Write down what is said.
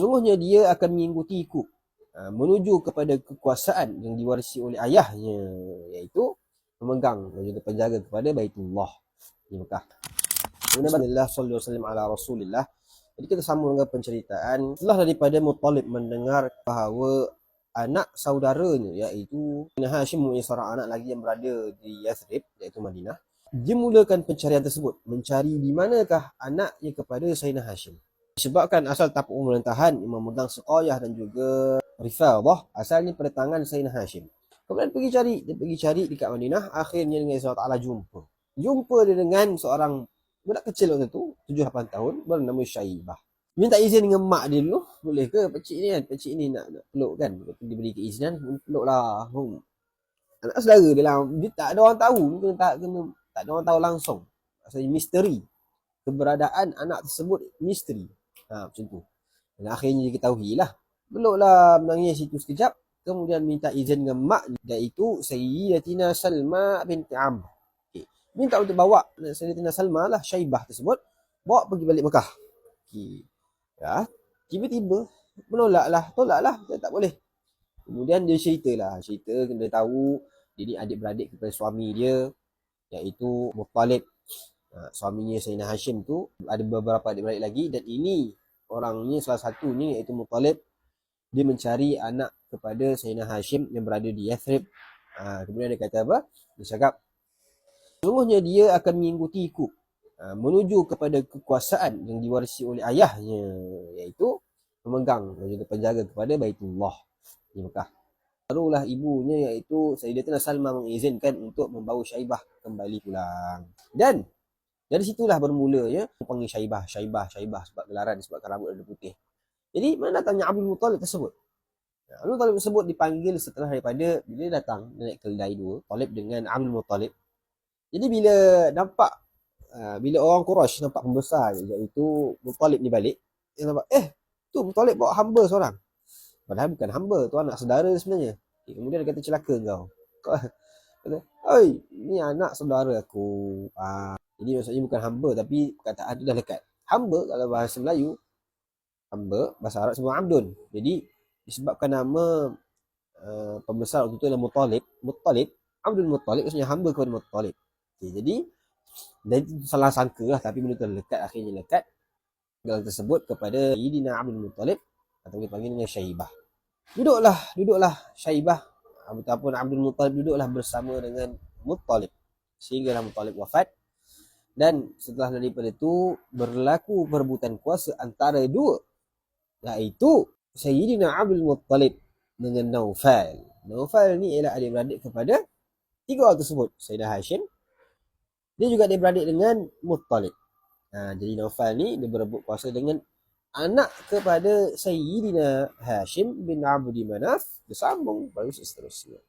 Sesungguhnya dia akan mengikutiku menuju kepada kekuasaan yang diwarisi oleh ayahnya, iaitu pemegang dan juga penjaga kepada Baitullah di Mekah. Bismillah, sallallahu alaihi wasallam ala Rasulillah. Jadi kita sambung dengan penceritaan. Setelah daripada Muttalib mendengar bahawa anak saudaranya, iaitu Hashim, mempunyai seorang anak lagi yang berada di Yathrib, iaitu Madinah, dia mulakan pencarian tersebut, mencari di manakah anaknya kepada Sayyidina Hashim. Disebabkan asal tapak pemerintahan yang memegang Suqayyah dan juga Rifadah asalnya pada tangan Sayyidina Hashim. Kemudian dia pergi cari dekat Madinah. Akhirnya dengan Allah Ta'ala jumpa dia dengan seorang budak kecil waktu tu, 7-8 tahun, bernama Syaibah. Minta izin dengan mak dia dulu, boleh ke pakcik ni nak peluk kan? Dia beri keizinan, peluk lah. Anak saudara dia lah, dia tak ada orang tahu, tak ada orang tahu langsung. Maksudnya misteri. Keberadaan anak tersebut misteri. Macam tu. Dan akhirnya diketahui lah. Peluk lah, menangis itu sekejap. Kemudian minta izin dengan mak, iaitu Sayyidatina Salma binti Amr. Minta untuk bawa Sayyidatina Salma lah, Syaibah tersebut, bawa pergi balik Mekah. Ya, tiba-tiba tolak lah, tak boleh. Kemudian dia cerita, dia tahu dia ni adik-beradik kepada suami dia, iaitu Muttalib. Suaminya Sayyidina Hashim tu ada beberapa adik-beradik lagi, dan ini orangnya salah satunya, iaitu Muttalib. Dia mencari anak kepada Sayyidina Hashim yang berada di Yathrib. Kemudian dia kata apa? Dia cakap, sesungguhnya dia akan mengikutiku menuju kepada kekuasaan yang diwarisi oleh ayahnya, iaitu pemegang dan juga penjaga kepada Baitullah di Mekah. Barulah ibunya, iaitu Sayyidatina Salma, mengizinkan untuk membawa Syaibah kembali pulang. Dan dari situlah bermulanya panggil Syaibah sebab gelaran, sebabkan rambut ada putih. Jadi mana datangnya Abdul Muttalib tersebut? Abdul Muttalib tersebut dipanggil setelah daripada bila datang naik keldai dua, Talib dengan Abdul Muttalib. Jadi bila orang Quraisy nampak pembesar, iaitu Muttalib ni balik, dia nampak, tu Muttalib bawa hamba seorang. Padahal bukan hamba, tu anak saudara sebenarnya. Kemudian dia kata, celaka kau. Kata, oi, ni anak saudara aku. Jadi maksudnya bukan hamba, tapi perkataan tu dah lekat. Hamba kalau bahasa Melayu, hamba, bahasa Arab sebut Abdun. Jadi disebabkan nama pembesar waktu tu adalah Muttalib, Abdul Muttalib maksudnya hamba kepada Muttalib. Jadi salah sangka lah, tapi benda tu akhirnya lekat gelar tersebut kepada Sayyidina Abdul Muttalib, atau dipanggil dengan Syaibah. Duduklah Syaibah ataupun Abdul Muttalib duduklah bersama dengan Muttalib sehinggalah Muttalib wafat. Dan setelah daripada itu berlaku perebutan kuasa antara dua, iaitu Sayyidina Abdul Muttalib dengan Naufal. Naufal ni ialah adik-beradik kepada tiga orang tersebut, Sayyidina Hashim. Dia juga adik-beradik dengan Muttalib. Jadi Naufal ni dia berebut kuasa dengan anak kepada Sayyidina Hashim bin Abdi Manaf. Disambung baru seterusnya.